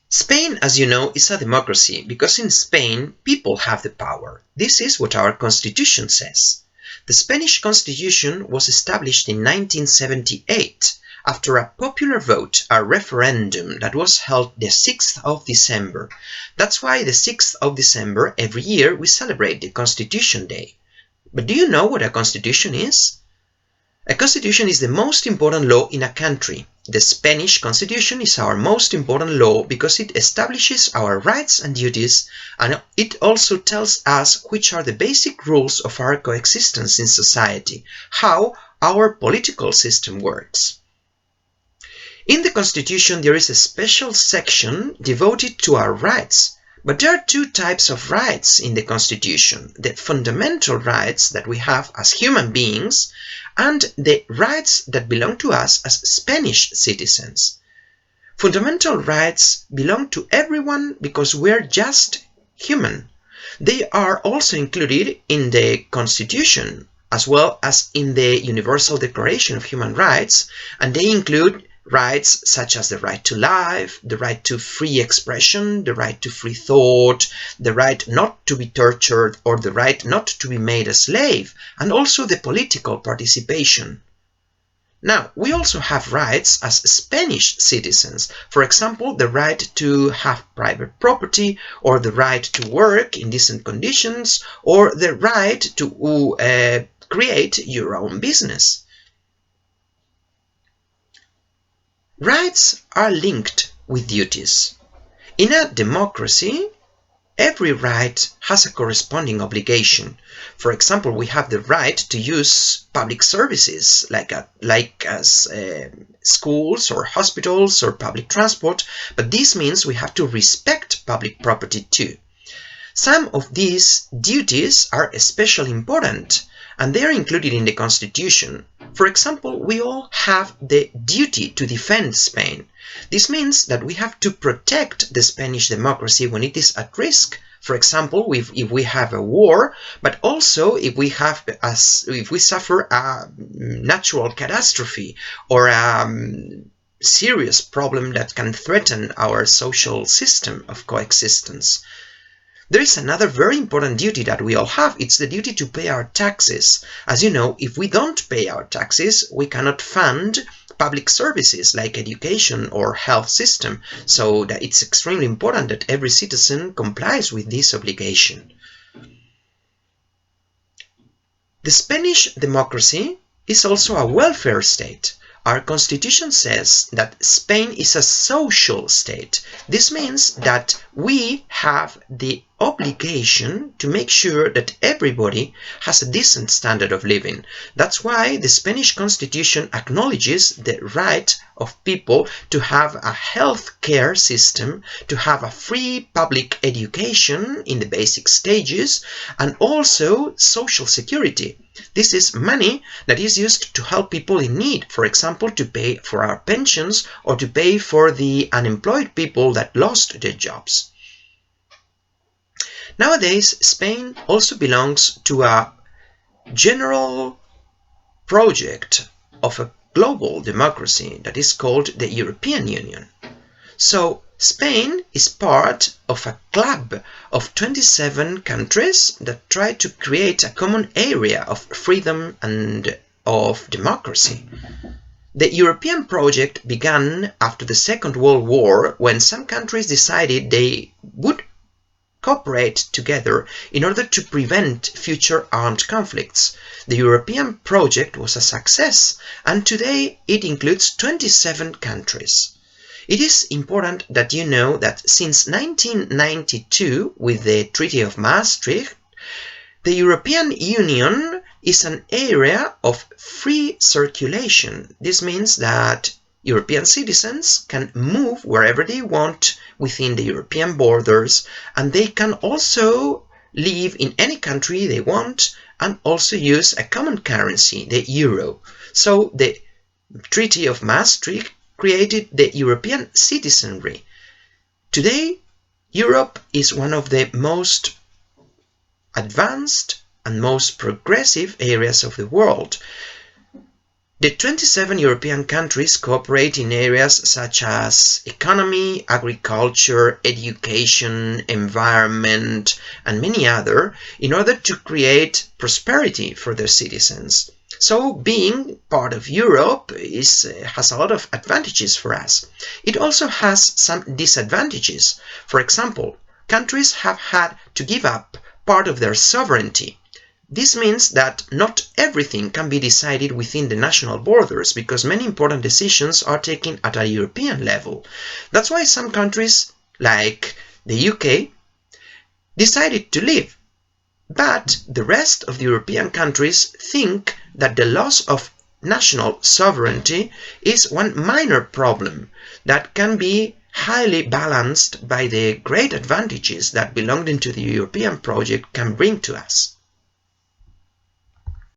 Spain, as you know, is a democracy because in Spain people have the power. This is what our constitution says. The Spanish constitution was established in 1978 after a popular vote, a referendum that was held the 6th of December. That's why the 6th of December every year we celebrate the Constitution Day. But do you know what a constitution is? A constitution is the most important law in a country. The Spanish constitution is our most important law because it establishes our rights and duties, and it also tells us which are the basic rules of our coexistence in society, how our political system works. In the constitution there is a special section devoted to our rights. But there are two types of rights in the Constitution, the fundamental rights that we have as human beings and the rights that belong to us as Spanish citizens. Fundamental rights belong to everyone because we're just human. They are also included in the Constitution as well as in the Universal Declaration of Human Rights, and they include rights such as the right to life, the right to free expression, the right to free thought, the right not to be tortured or the right not to be made a slave, and also the political participation. Now, we also have rights as Spanish citizens, for example, the right to have private property or the right to work in decent conditions or the right to create your own business. Rights are linked with duties. In a democracy, every right has a corresponding obligation. For example, we have the right to use public services like schools or hospitals or public transport, but this means we have to respect public property too. Some of these duties are especially important, and they are included in the Constitution. For example, we all have the duty to defend Spain. This means that we have to protect the Spanish democracy when it is at risk. For example, if we have a war, but also if we suffer a natural catastrophe or a serious problem that can threaten our social system of coexistence. There is another very important duty that we all have. It's the duty to pay our taxes. As you know, if we don't pay our taxes, we cannot fund public services like education or health system. So that it's extremely important that every citizen complies with this obligation. The Spanish democracy is also a welfare state. Our constitution says that Spain is a social state. This means that we have the obligation to make sure that everybody has a decent standard of living. That's why the Spanish constitution acknowledges the right of people to have a health care system, to have a free public education in the basic stages, and also social security. This is money that is used to help people in need, for example, to pay for our pensions or to pay for the unemployed people that lost their jobs. Nowadays, Spain also belongs to a general project of a global democracy that is called the European Union. So Spain is part of a club of 27 countries that try to create a common area of freedom and of democracy. The European project began after the Second World War when some countries decided they would cooperate together in order to prevent future armed conflicts. The European project was a success, and today it includes 27 countries. It is important that you know that since 1992, with the Treaty of Maastricht, the European Union is an area of free circulation. This means that European citizens can move wherever they want within the European borders, and they can also live in any country they want and also use a common currency, the euro. So the Treaty of Maastricht created the European citizenry. Today, Europe is one of the most advanced and most progressive areas of the world. The 27 European countries cooperate in areas such as economy, agriculture, education, environment, and many other in order to create prosperity for their citizens. So being part of Europe has a lot of advantages for us. It also has some disadvantages. For example, countries have had to give up part of their sovereignty. This means that not everything can be decided within the national borders because many important decisions are taken at a European level. That's why some countries, like the UK, decided to leave. But the rest of the European countries think that the loss of national sovereignty is one minor problem that can be highly balanced by the great advantages that belonging to the European project can bring to us.